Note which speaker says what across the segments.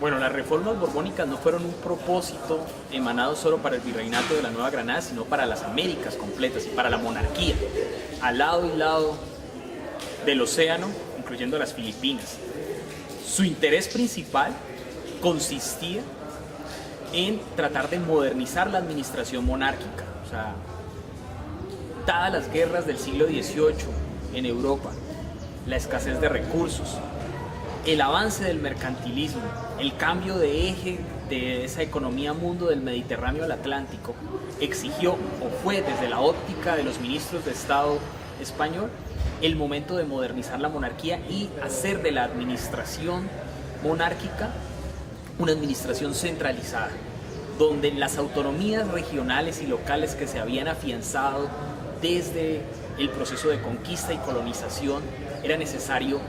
Speaker 1: Bueno, las reformas borbónicas no fueron un propósito emanado solo para el virreinato de la Nueva Granada, sino para las Américas completas y para la monarquía, al lado y lado del océano, incluyendo las Filipinas. Su interés principal consistía en tratar de modernizar la administración monárquica. O sea, dadas las guerras del siglo XVIII en Europa, la escasez de recursos, el avance del mercantilismo, el cambio de eje de esa economía mundo del Mediterráneo al Atlántico, exigió, o fue desde la óptica de los ministros de Estado español, el momento de modernizar la monarquía y hacer de la administración monárquica una administración centralizada, donde las autonomías regionales y locales que se habían afianzado desde el proceso de conquista y colonización era necesario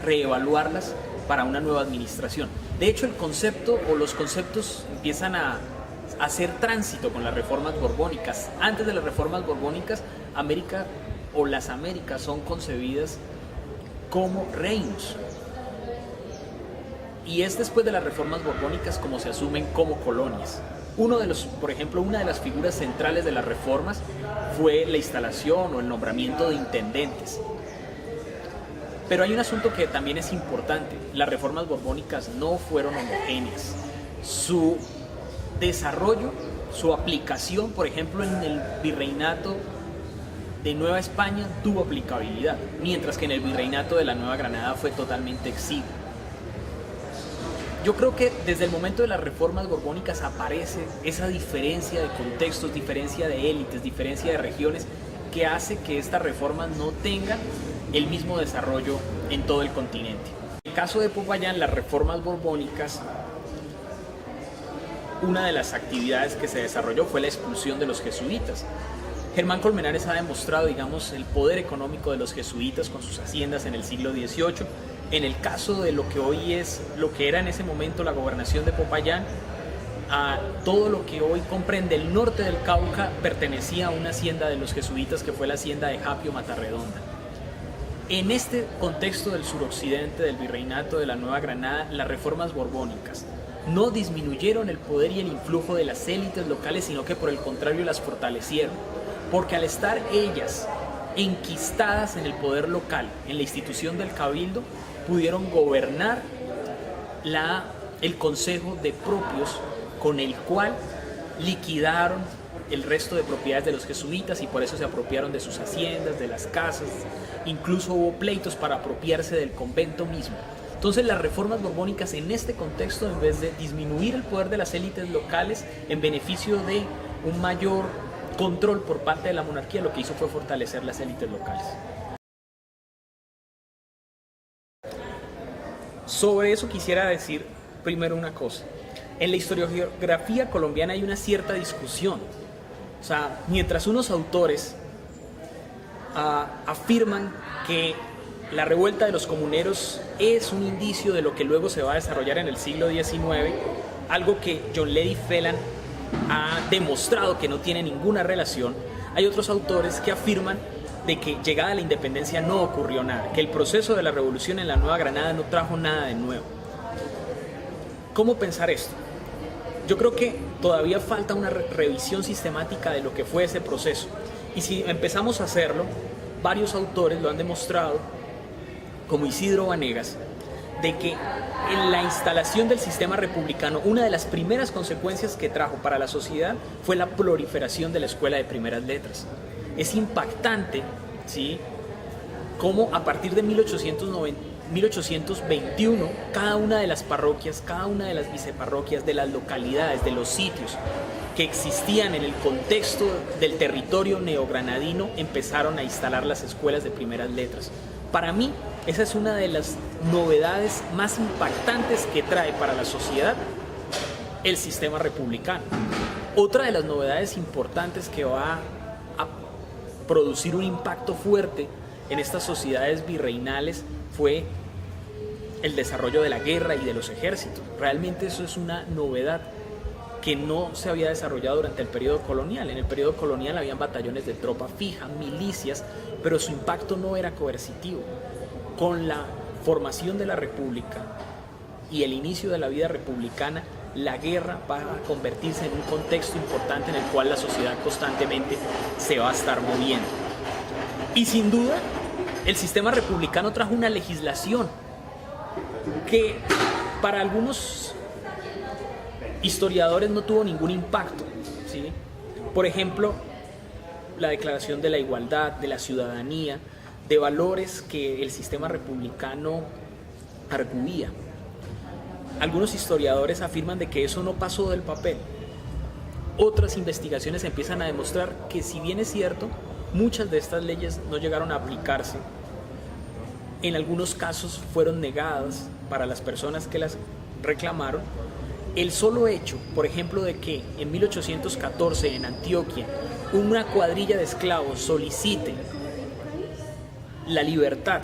Speaker 1: reevaluarlas para una nueva administración. De hecho, el concepto o los conceptos empiezan a hacer tránsito con las reformas borbónicas. Antes de las reformas borbónicas, América o las Américas son concebidas como reinos. Y es después de las reformas borbónicas como se asumen como colonias. Por ejemplo, una de las figuras centrales de las reformas fue la instalación o el nombramiento de intendentes. Pero hay un asunto que también es importante. Las reformas borbónicas no fueron homogéneas. Su desarrollo, su aplicación, por ejemplo, en el virreinato de Nueva España tuvo aplicabilidad, mientras que en el virreinato de la Nueva Granada fue totalmente exiguo. Yo creo que desde el momento de las reformas borbónicas aparece esa diferencia de contextos, diferencia de élites, diferencia de regiones, que hace que estas reformas no tengan el mismo desarrollo en todo el continente. En el caso de Popayán, las reformas borbónicas, una de las actividades que se desarrolló fue la expulsión de los jesuitas. Germán Colmenares ha demostrado, digamos, el poder económico de los jesuitas con sus haciendas en el siglo XVIII. En el caso de lo que hoy es, lo que era en ese momento la gobernación de Popayán, a todo lo que hoy comprende el norte del Cauca pertenecía a una hacienda de los jesuitas que fue la hacienda de Japio Matarredonda. En este contexto del suroccidente del virreinato de la Nueva Granada, las reformas borbónicas no disminuyeron el poder y el influjo de las élites locales, sino que por el contrario las fortalecieron, porque al estar ellas enquistadas en el poder local, en la institución del cabildo, pudieron gobernar el consejo de propios, con el cual liquidaron el resto de propiedades de los jesuitas y por eso se apropiaron de sus haciendas, de las casas. Incluso hubo pleitos para apropiarse del convento mismo. Entonces las reformas borbónicas en este contexto, en vez de disminuir el poder de las élites locales en beneficio de un mayor control por parte de la monarquía, lo que hizo fue fortalecer las élites locales. Sobre eso quisiera decir primero una cosa. En la historiografía colombiana hay una cierta discusión. O sea, mientras unos autores afirman que la revuelta de los comuneros es un indicio de lo que luego se va a desarrollar en el siglo XIX, algo que John Lady Phelan ha demostrado que no tiene ninguna relación, hay otros autores que afirman de que llegada a la independencia no ocurrió nada, que el proceso de la revolución en la Nueva Granada no trajo nada de nuevo. ¿Cómo pensar esto? Yo creo que todavía falta una revisión sistemática de lo que fue ese proceso. Y si empezamos a hacerlo, varios autores lo han demostrado, como Isidro Vanegas, de que en la instalación del sistema republicano, una de las primeras consecuencias que trajo para la sociedad fue la proliferación de la escuela de primeras letras. Es impactante, ¿sí?, cómo a partir de 1821, cada una de las parroquias, cada una de las viceparroquias, de las localidades, de los sitios que existían en el contexto del territorio neogranadino, empezaron a instalar las escuelas de primeras letras. Para mí, esa es una de las novedades más impactantes que trae para la sociedad el sistema republicano. Otra de las novedades importantes que va a producir un impacto fuerte en estas sociedades virreinales fue el desarrollo de la guerra y de los ejércitos. Realmente eso es una novedad que no se había desarrollado durante el periodo colonial. En el periodo colonial habían batallones de tropa fija, milicias, pero su impacto no era coercitivo. Con la formación de la República, y el inicio de la vida republicana, la guerra va a convertirse en un contexto importante en el cual la sociedad constantemente se va a estar moviendo. Y sin duda, el sistema republicano trajo una legislación que para algunos historiadores no tuvo ningún impacto, ¿sí? Por ejemplo, la Declaración de la Igualdad, de la ciudadanía, de valores que el sistema republicano arguía. Algunos historiadores afirman de que eso no pasó del papel. Otras investigaciones empiezan a demostrar que, si bien es cierto, muchas de estas leyes no llegaron a aplicarse, en algunos casos fueron negadas para las personas que las reclamaron. El solo hecho, por ejemplo, de que en 1814 en Antioquia una cuadrilla de esclavos solicite la libertad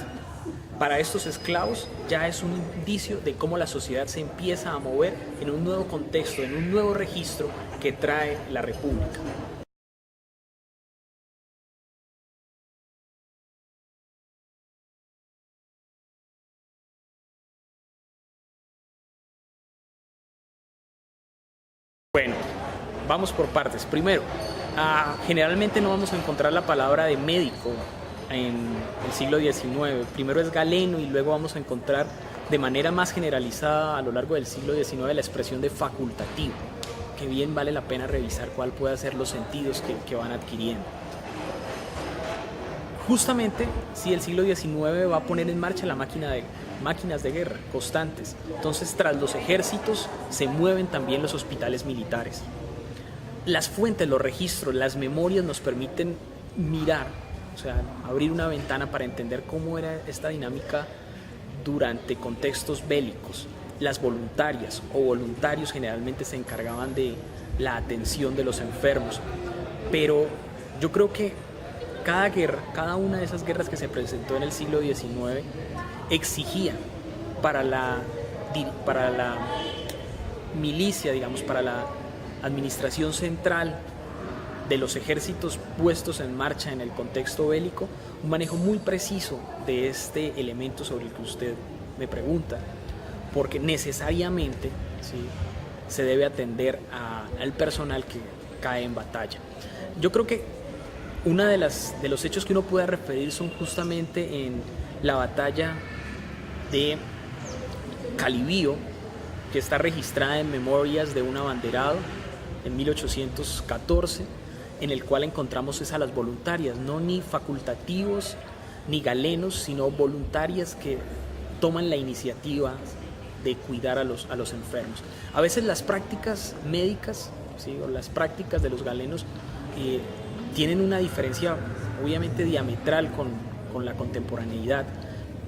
Speaker 1: para estos esclavos, ya es un indicio de cómo la sociedad se empieza a mover en un nuevo contexto, en un nuevo registro que trae la República. Bueno, vamos por partes. Primero, generalmente no vamos a encontrar la palabra de médico en el siglo XIX. Primero es Galeno y luego vamos a encontrar de manera más generalizada a lo largo del siglo XIX la expresión de facultativo, que bien vale la pena revisar cuál puede ser los sentidos que van adquiriendo. Justamente, si el siglo XIX va a poner en marcha la máquinas de guerra constantes, entonces tras los ejércitos se mueven también los hospitales militares. Las fuentes, los registros, las memorias nos permiten mirar, o sea, abrir una ventana para entender cómo era esta dinámica durante contextos bélicos. Las voluntarias o voluntarios generalmente se encargaban de la atención de los enfermos, pero yo creo que cada guerra, cada una de esas guerras que se presentó en el siglo XIX exigía para la milicia, digamos, para la administración central de los ejércitos puestos en marcha en el contexto bélico, un manejo muy preciso de este elemento sobre el que usted me pregunta, porque necesariamente, ¿sí?, se debe atender al personal que cae en batalla. Yo creo que uno de los hechos que uno puede referir son justamente en la batalla de Calibío, que está registrada en Memorias de un abanderado en 1814, en el cual encontramos a las voluntarias, no ni facultativos ni galenos, sino voluntarias que toman la iniciativa de cuidar a los enfermos. A veces las prácticas médicas, ¿sí?, o las prácticas de los galenos tienen una diferencia obviamente diametral con la contemporaneidad.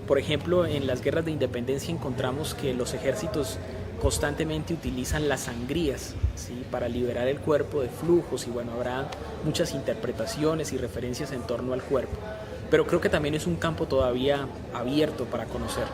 Speaker 1: Por ejemplo, en las guerras de independencia encontramos que los ejércitos constantemente utilizan las sangrías, ¿sí?, para liberar el cuerpo de flujos, y bueno, habrá muchas interpretaciones y referencias en torno al cuerpo, pero creo que también es un campo todavía abierto para conocer.